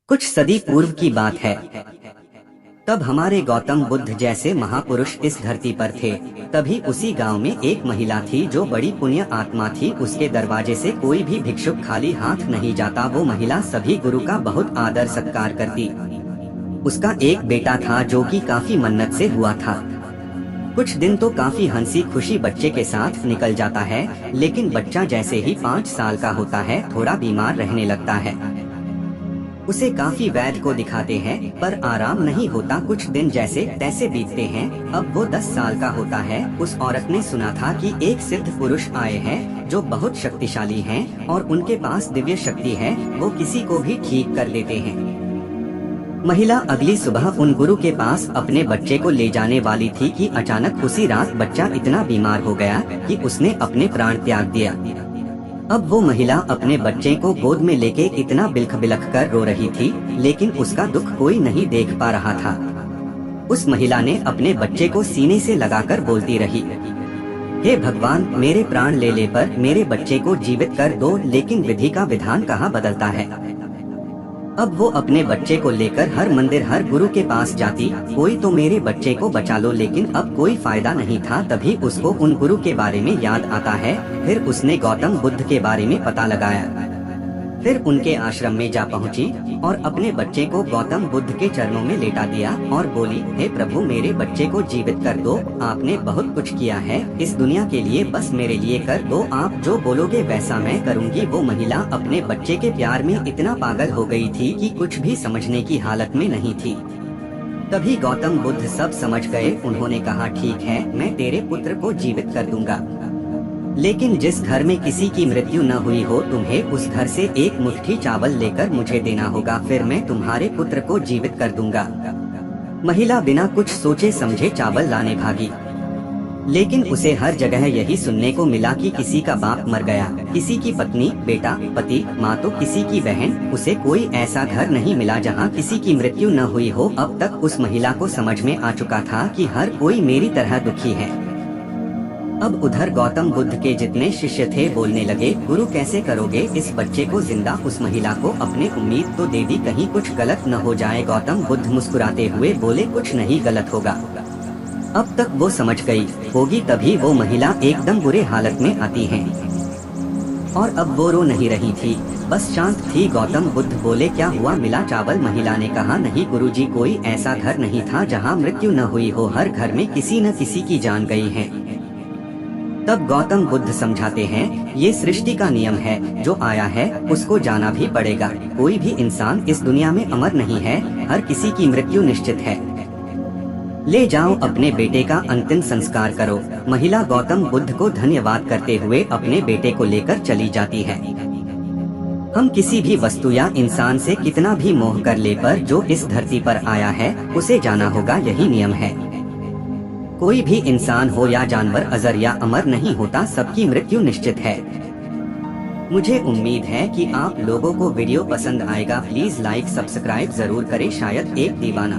कुछ सदी पूर्व की बात है। तब हमारे गौतम बुद्ध जैसे महापुरुष इस धरती पर थे। तभी उसी गांव में एक महिला थी जो बड़ी पुण्य आत्मा थी। उसके दरवाजे से कोई भी भिक्षुक खाली हाथ नहीं जाता। वो महिला सभी गुरु का बहुत आदर सत्कार करती। उसका एक बेटा था जो कि काफी मन्नत से हुआ था। कुछ दिन तो काफी हंसी खुशी बच्चे के साथ निकल जाता है, लेकिन बच्चा जैसे ही 5 साल का होता है थोड़ा बीमार रहने लगता है। उसे काफी वैद्य को दिखाते हैं पर आराम नहीं होता। कुछ दिन जैसे तैसे बीतते हैं। अब वो 10 साल का होता है। उस औरत ने सुना था कि एक सिद्ध पुरुष आए हैं जो बहुत शक्तिशाली हैं और उनके पास दिव्य शक्ति है। वो किसी को भी ठीक कर देते हैं। महिला अगली सुबह उन गुरु के पास अपने बच्चे को ले जाने वाली थी कि अचानक उसी रात बच्चा इतना बीमार हो गया कि उसने अपने प्राण त्याग दिया। अब वो महिला अपने बच्चे को गोद में लेके इतना बिलख बिलख कर रो रही थी, लेकिन उसका दुख कोई नहीं देख पा रहा था। उस महिला ने अपने बच्चे को सीने से लगाकर बोलती रही, हे भगवान, मेरे प्राण ले पर मेरे बच्चे को जीवित कर दो। लेकिन विधि का विधान कहाँ बदलता है। अब वो अपने बच्चे को लेकर हर मंदिर हर गुरु के पास जाती, कोई तो मेरे बच्चे को बचा लो, लेकिन अब कोई फायदा नहीं था। तभी उसको उन गुरु के बारे में याद आता है। फिर उसने गौतम बुद्ध के बारे में पता लगाया। फिर उनके आश्रम में जा पहुंची और अपने बच्चे को गौतम बुद्ध के चरणों में लेटा दिया और बोली, हे प्रभु, मेरे बच्चे को जीवित कर दो। आपने बहुत कुछ किया है इस दुनिया के लिए, बस मेरे लिए कर दो। आप जो बोलोगे वैसा मैं करूंगी। वो महिला अपने बच्चे के प्यार में इतना पागल हो गई थी कि कुछ भी समझने की हालत में नहीं थी। तभी गौतम बुद्ध सब समझ गए। उन्होंने कहा, ठीक है, मैं तेरे पुत्र को जीवित कर दूंगा, लेकिन जिस घर में किसी की मृत्यु न हुई हो तुम्हें उस घर से एक मुट्ठी चावल लेकर मुझे देना होगा, फिर मैं तुम्हारे पुत्र को जीवित कर दूंगा। महिला बिना कुछ सोचे समझे चावल लाने भागी, लेकिन उसे हर जगह यही सुनने को मिला कि किसी का बाप मर गया, किसी की पत्नी, बेटा, पति, माँ तो किसी की बहन। उसे कोई ऐसा घर नहीं मिला जहाँ किसी की मृत्यु न हुई हो। अब तक उस महिला को समझ में आ चुका था कि हर कोई मेरी तरह दुखी है। अब उधर गौतम बुद्ध के जितने शिष्य थे बोलने लगे, गुरु कैसे करोगे इस बच्चे को जिंदा। उस महिला को अपने उम्मीद तो दे दी, कहीं कुछ गलत न हो जाए। गौतम बुद्ध मुस्कुराते हुए बोले, कुछ नहीं गलत होगा। अब तक वो समझ गई होगी। तभी वो महिला एकदम बुरे हालत में आती है और अब वो रो नहीं रही थी, बस शांत थी। गौतम बुद्ध बोले, क्या हुआ, मिला चावल। महिला ने कहा, नहीं गुरुजी, कोई ऐसा घर नहीं था जहाँ मृत्यु न हुई हो। हर घर में किसी न किसी की जान गई है। तब गौतम बुद्ध समझाते हैं, ये सृष्टि का नियम है, जो आया है उसको जाना भी पड़ेगा। कोई भी इंसान इस दुनिया में अमर नहीं है, हर किसी की मृत्यु निश्चित है। ले जाओ, अपने बेटे का अंतिम संस्कार करो। महिला गौतम बुद्ध को धन्यवाद करते हुए अपने बेटे को लेकर चली जाती है। हम किसी भी वस्तु या इंसान से कितना भी मोह कर ले, पर जो इस धरती पर आया है उसे जाना होगा, यही नियम है। कोई भी इंसान हो या जानवर अजर या अमर नहीं होता, सबकी मृत्यु निश्चित है। मुझे उम्मीद है कि आप लोगों को वीडियो पसंद आएगा। प्लीज लाइक सब्सक्राइब जरूर करें। शायद एक दीवाना